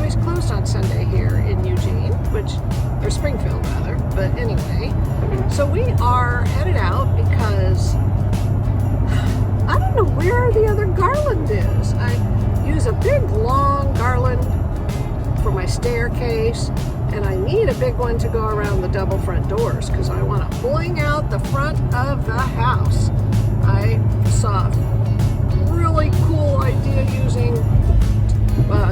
always closed on Sunday here in Eugene, or Springfield rather, but anyway. So we are headed out because I don't know where the other garland is. I use a big long garland for my staircase, and I need a big one to go around the double front doors because I want to bling out the front of the house. I saw a really cool idea using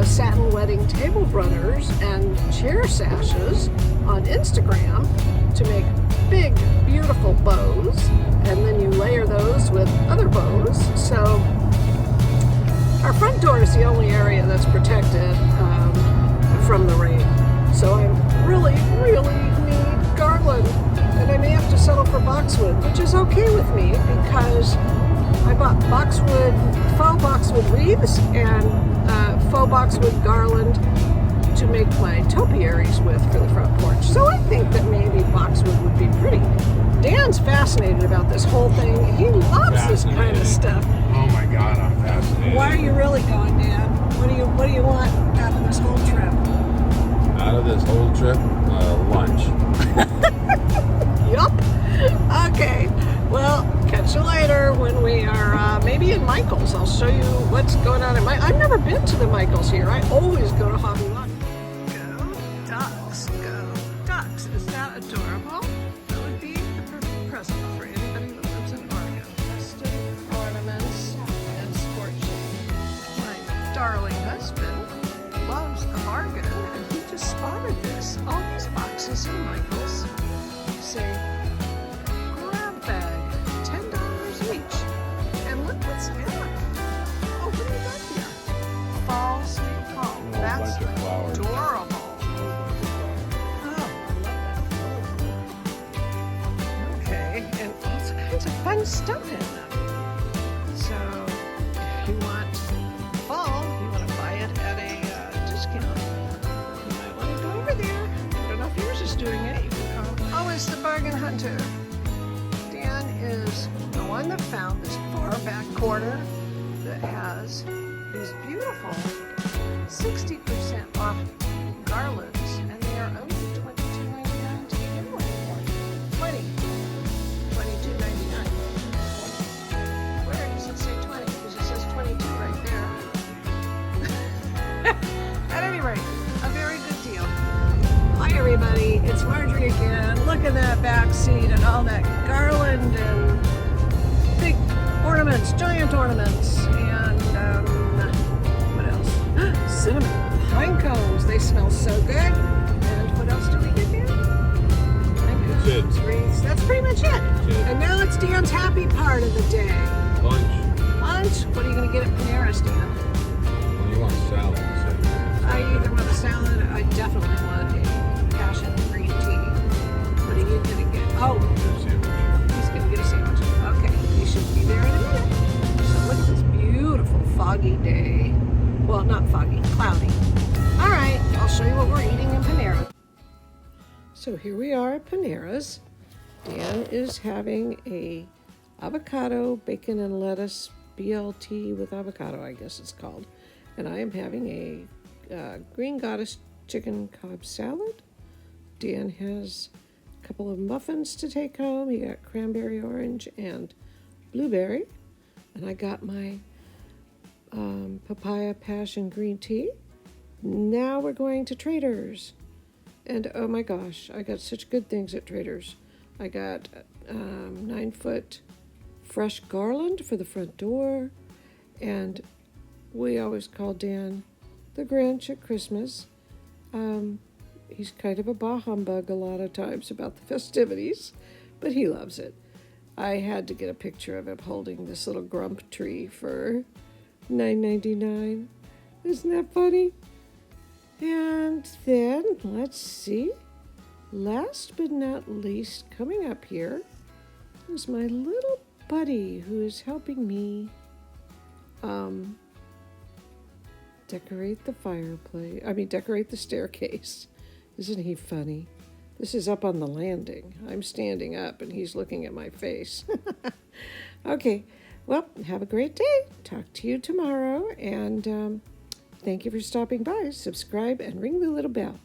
satin wedding table runners and chair sashes on Instagram to make big, beautiful bows, and then you layer those with other bows. So our front door is the only area that's protected from the rain. So I really, really need garland, and I may have to settle for boxwood, which is okay with me because I bought faux boxwood wreaths and faux boxwood garland to make my topiaries with for the front porch. So I think that maybe boxwood would be pretty. Dan's fascinated about this whole thing. He loves this kind of stuff. Oh my God, I'm fascinated. Why are you really going, Dan? What do you want out of this whole trip? Out of this whole trip, lunch. Yup. Okay. Well, catch you later when we are maybe in Michael's. I'll show you what's going on in I've never been to the Michael's here. I always go to Hobby Lobby. Go ducks, go ducks. Is that adorable? That would be the perfect present for anybody that lives in Oregon. Festive ornaments and sport shoes. My darling husband loves a bargain, and he just spotted this. All these boxes in Michael's say grab bag, $10 each. And look what's in it. Oh, what do we got here? Fall, sweet fall. That's bunch of flowers. adorable. Oh, I love that. Okay, and all kinds of fun stuff in them. So, if you want fall, you want to buy it at a discount, you might want to go over there. I don't know if yours is doing it. You can call. Oh, it's the bargain hunter. Dan is the one that found this far back corner that has these beautiful 60% off garlands, and they are only $22.99 to begin with. $22.99. Where does it say 20? Because it says 22 right there. At any rate, a very good deal. Hi everybody, it's Marjorie again. Look at that back seat and all that garland and big ornaments, giant ornaments, and what else? Cinnamon pine cones. They smell so good. And what else do we get here? That's it. Wreaths. That's pretty much it. And now it's Dan's happy part of the day. Lunch. Lunch? What are you going to get at Paneras, Dan? Well, you want salad. I either want a salad, I definitely want a passion green tea. What are you going to get? Oh, he's going to get a sandwich. Okay, we should be there in a minute. So look at this beautiful foggy day. Well, not foggy, cloudy. All right, I'll show you what we're eating in Panera. So here we are at Paneras. Dan is having a avocado, bacon, and lettuce BLT with avocado, I guess it's called. And I am having a green goddess chicken Cobb salad. Dan has a couple of muffins to take home. He got cranberry orange and blueberry. And I got my papaya passion green tea. Now we're going to Trader's. And oh my gosh, I got such good things at Trader's. I got 9-foot fresh garland for the front door. And we always call Dan the Grinch at Christmas. He's kind of a bah humbug a lot of times about the festivities, but he loves it. I had to get a picture of him holding this little grump tree for $9.99. Isn't that funny? And then, let's see. Last but not least, coming up here is my little buddy who is helping me decorate the fireplace. Decorate the staircase. Isn't he funny? This is up on the landing. I'm standing up and he's looking at my face. Okay, well, have a great day. Talk to you tomorrow, and Thank you for stopping by. Subscribe and ring the little bell.